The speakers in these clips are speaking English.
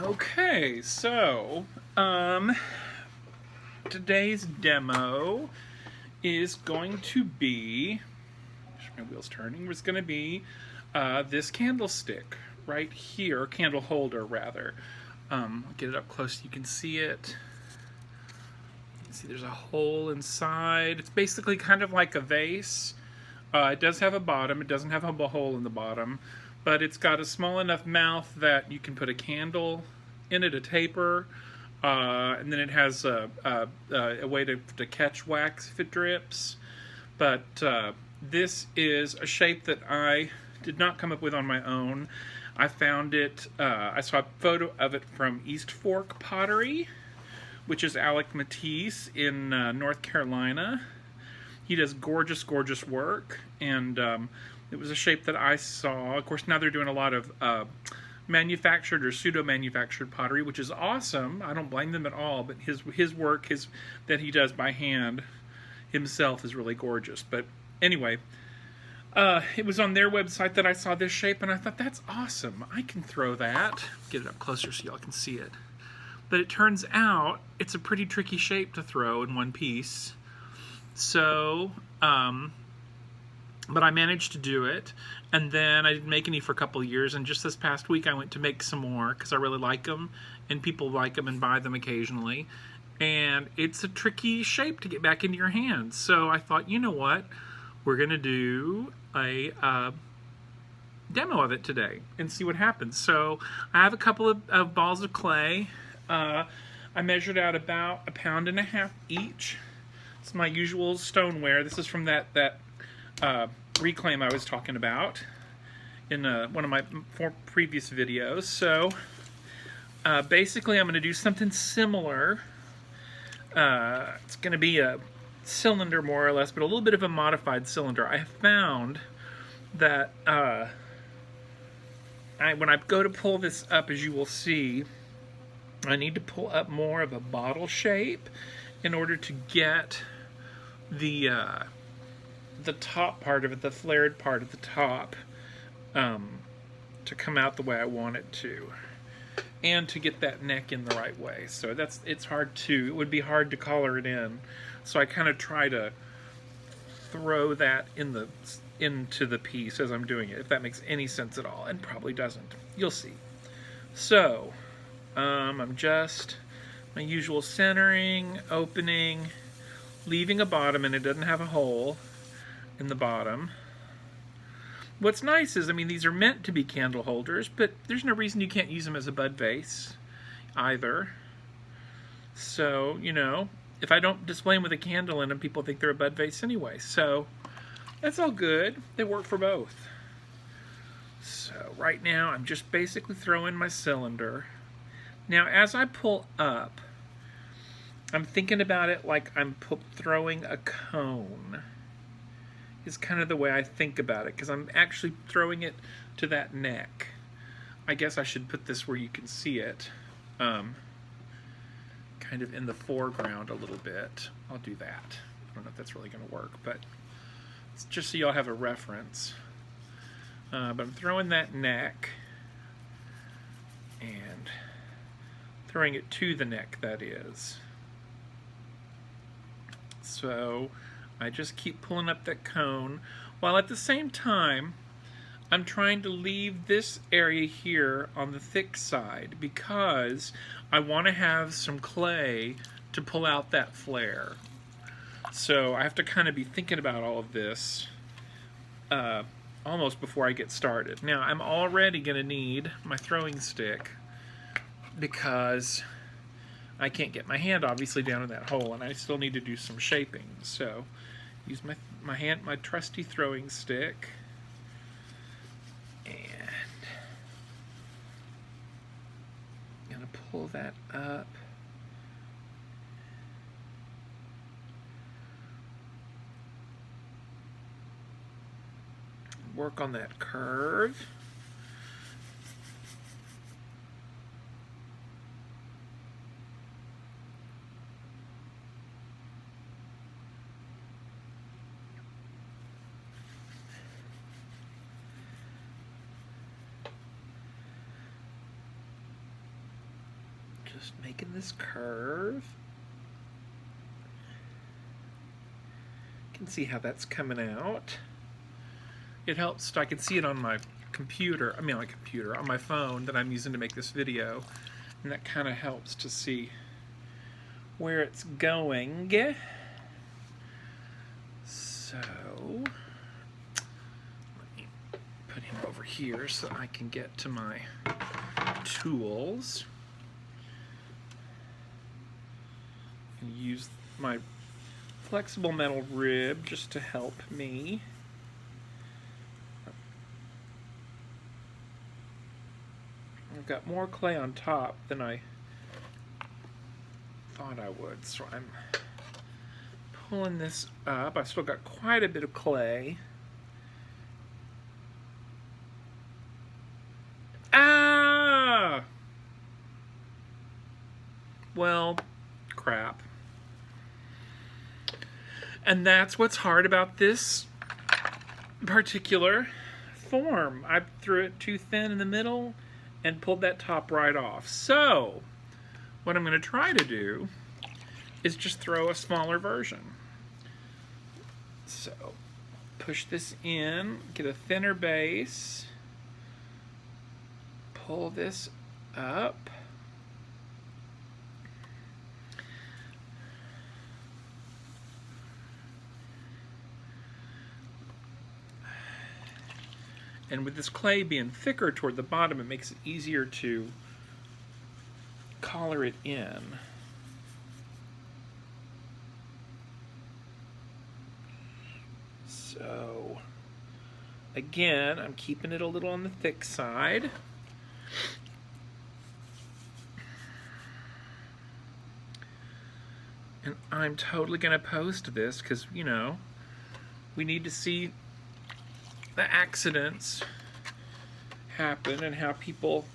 Okay, so today's demo is going to be, my wheel's turning, was going to be this candlestick right here, candle holder rather. I'll get it up close so you can see it. You can see there's a hole inside. It's basically kind of like a vase. It does have a bottom. It doesn't have a hole in the bottom, but it's got a small enough mouth that you can put a candle in it, a taper, and then it has a way to catch wax if it drips. But this is a shape that I did not come up with on my own. I found it, I saw a photo of it from East Fork Pottery, which is Alec Matisse in North Carolina. He does gorgeous, gorgeous work, and it was a shape that I saw. Of course, now they're doing a lot of manufactured or pseudo-manufactured pottery, which is awesome. I don't blame them at all, but his work that he does by hand himself is really gorgeous. But anyway, it was on their website that I saw this shape, and I thought, that's awesome. I can throw that. Get it up closer so y'all can see it. But it turns out it's a pretty tricky shape to throw in one piece. So, but I managed to do it, and then I didn't make any for a couple of years, and just this past week I went to make some more because I really like them, and people like them and buy them occasionally, and it's a tricky shape to get back into your hands. So I thought, you know what, we're going to do a demo of it today and see what happens. So I have a couple of balls of clay. I measured out about 1.5 pounds each. It's my usual stoneware. This is from that reclaim I was talking about in one of my previous videos. So basically I'm going to do something similar. It's going to be a cylinder more or less, but a little bit of a modified cylinder. I have found that when I go to pull this up, as you will see, I need to pull up more of a bottle shape in order to get the top part of it, the flared part at the top, to come out the way I want it to, and to get that neck in the right way. So it would be hard to collar it in. So I kind of try to throw that into the piece as I'm doing it, if that makes any sense at all, and probably doesn't. You'll see. So I'm just my usual centering, opening, leaving a bottom, and it doesn't have a hole in the bottom. What's nice is, I mean, these are meant to be candle holders, but there's no reason you can't use them as a bud vase either. So, you know, if I don't display them with a candle in them, people think they're a bud vase anyway. So that's all good. They work for both. So right now I'm just basically throwing my cylinder. Now as I pull up, I'm thinking about it like I'm throwing a cone. Is kind of the way I think about it, because I'm actually throwing it to that neck. I guess I should put this where you can see it, kind of in the foreground a little bit. I'll do that. I don't know if that's really going to work, but it's just so y'all have a reference. But I'm throwing that neck and throwing it to the neck, that is. So I just keep pulling up that cone, while at the same time I'm trying to leave this area here on the thick side, because I want to have some clay to pull out that flare. So I have to kind of be thinking about all of this almost before I get started. Now I'm already going to need my throwing stick, because I can't get my hand obviously down in that hole, and I still need to do some shaping. So use my trusty throwing stick, and I'm gonna pull that up. Work on that curve. Just making this curve. You can see how that's coming out. It helps, I can see it on my computer, on my phone that I'm using to make this video, and that kind of helps to see where it's going. So, let me put him over here so I can get to my tools. And use my flexible metal rib just to help me. I've got more clay on top than I thought I would, so I'm pulling this up. I've still got quite a bit of clay. Ah! Well, crap. And that's what's hard about this particular form. I threw it too thin in the middle and pulled that top right off. So, what I'm going to try to do is just throw a smaller version. So, push this in, get a thinner base, pull this up. And with this clay being thicker toward the bottom, it makes it easier to collar it in. So, again, I'm keeping it a little on the thick side. And I'm totally going to post this because, you know, we need to see the accidents happen and how people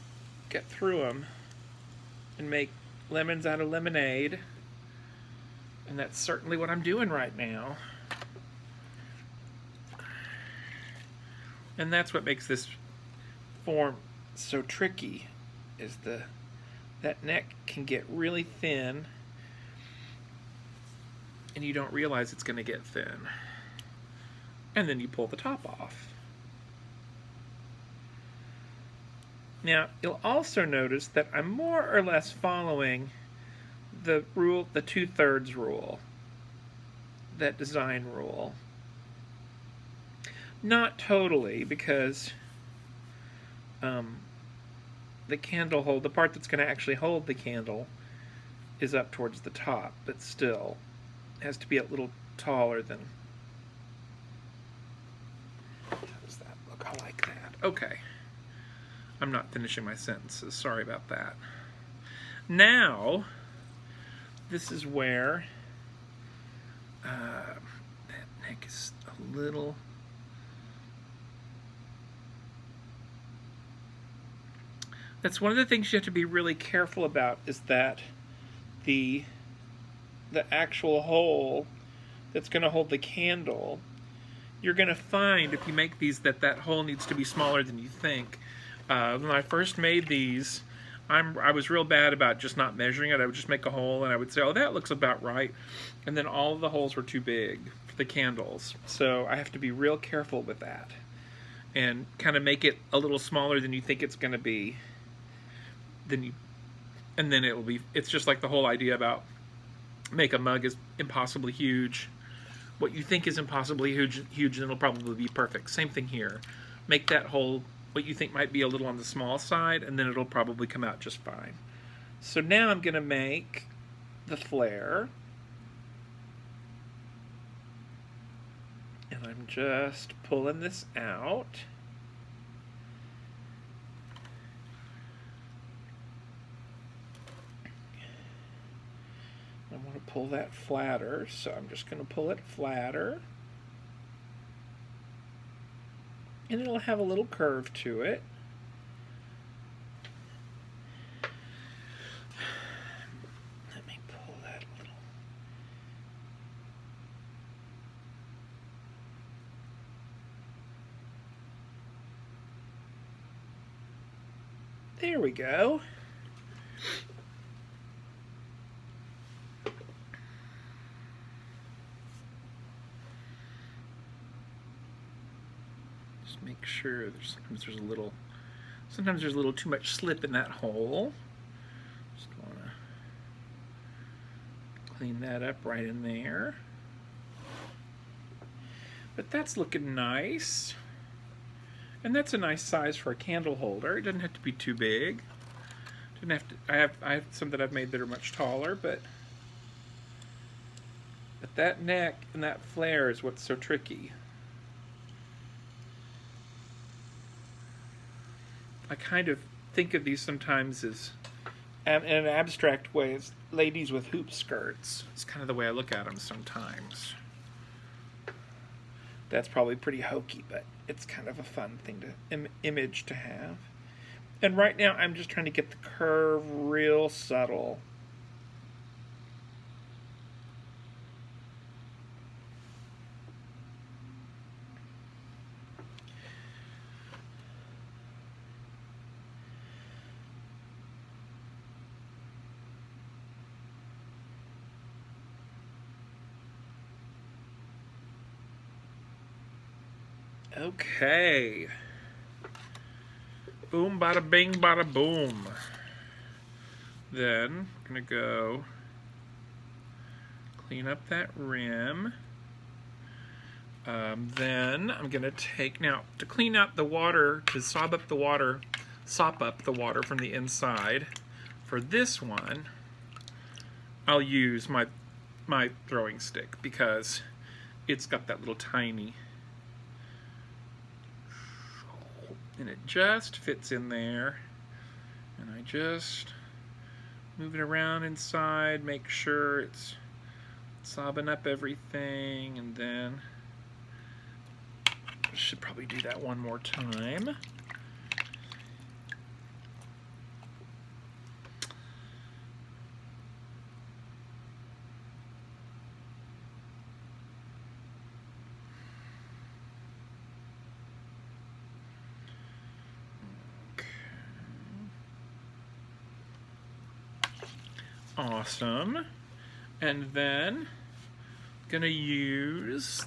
get through them and make lemons out of lemonade. And that's certainly what I'm doing right now. And that's what makes this form so tricky, is that neck can get really thin and you don't realize it's going to get thin. And then you pull the top off. Now, you'll also notice that I'm more or less following the rule, the 2/3 rule, that design rule. Not totally, because the candle hold, the part that's going to actually hold the candle, is up towards the top, but still has to be a little taller than. How does that look? I like that. Okay. I'm not finishing my sentences. Sorry about that. Now, this is where that neck is a little. That's one of the things you have to be really careful about, is that the actual hole that's going to hold the candle, you're going to find if you make these that hole needs to be smaller than you think. When I first made these, I was real bad about just not measuring it. I would just make a hole and I would say, oh, that looks about right. And then all of the holes were too big for the candles. So I have to be real careful with that and kind of make it a little smaller than you think it's going to be. And then it'll be, it's just like the whole idea about make a mug is impossibly huge. What you think is impossibly huge, then it'll probably be perfect. Same thing here. Make that hole what you think might be a little on the small side, and then it'll probably come out just fine. So now I'm going to make the flare. And I'm just pulling this out. I want to pull that flatter, so I'm just going to pull it flatter. And it'll have a little curve to it. Let me pull that a little. There we go. Just make sure sometimes there's a little too much slip in that hole. Just want to clean that up right in there. But that's looking nice. And that's a nice size for a candle holder. It doesn't have to be too big. Doesn't have to, I have some that I've made that are much taller, but that neck and that flare is what's so tricky. I kind of think of these sometimes as, in an abstract way, as ladies with hoop skirts. It's kind of the way I look at them sometimes. That's probably pretty hokey, but it's kind of a fun thing to image to have. And right now I'm just trying to get the curve real subtle. Okay. Boom, bada bing, bada boom. Then I'm gonna go clean up that rim. Then I'm gonna take, now to clean out the water, to sop up the water from the inside. For this one, I'll use my throwing stick because it's got that little tiny, and it just fits in there, and I just move it around inside, make sure it's sobbing up everything, and then I should probably do that one more time. Awesome. And then I'm gonna use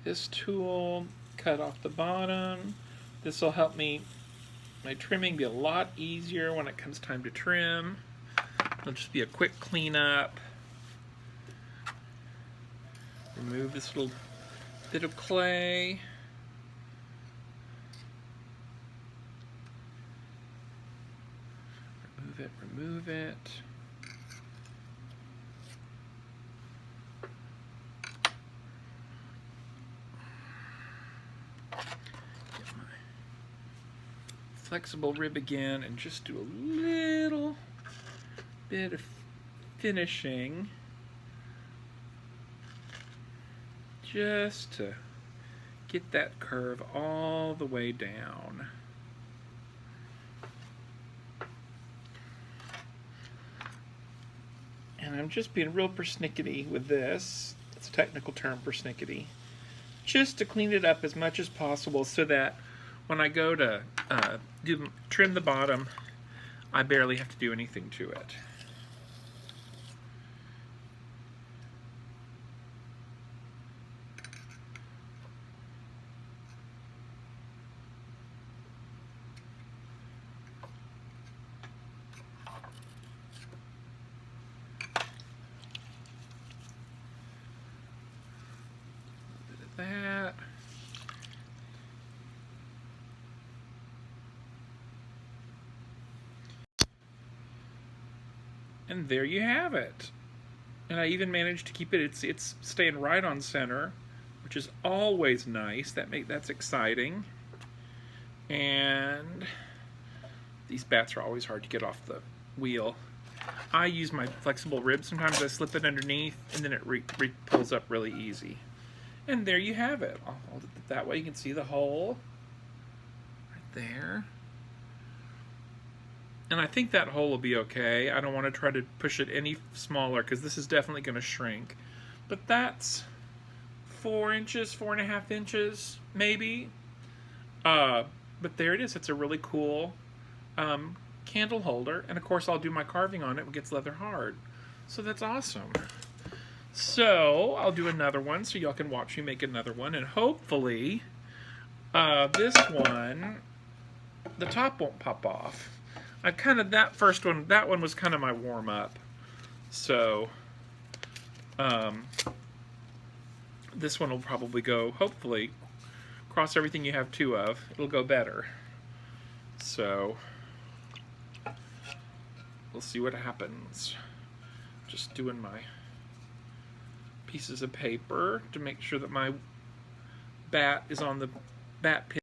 this tool, cut off the bottom. This will help my trimming be a lot easier when it comes time to trim. It'll just be a quick cleanup. Remove this little bit of clay. Remove it. Get my flexible rib again and just do a little bit of finishing just to get that curve all the way down. And I'm just being real persnickety with this. It's a technical term, persnickety. Just to clean it up as much as possible so that when I go to trim the bottom, I barely have to do anything to it. That. And there you have it. And I even managed to keep it, it's staying right on center, which is always nice. That's exciting. And these bats are always hard to get off the wheel. I use my flexible rib. Sometimes I slip it underneath and then it pulls up really easy. And there you have it. I'll hold it that way. You can see the hole right there. And I think that hole will be okay. I don't want to try to push it any smaller because this is definitely going to shrink. But that's 4 inches, 4.5 inches, maybe. But there it is. It's a really cool candle holder. And of course, I'll do my carving on it when it gets leather hard. So that's awesome. So I'll do another one so y'all can watch me make another one, and hopefully this one, the top won't pop off. I kind of, that one was kind of my warm up. So this one will probably go, hopefully, cross everything you have two of, it'll go better. So we'll see what happens. Just doing my pieces of paper to make sure that my bat is on the bat pin.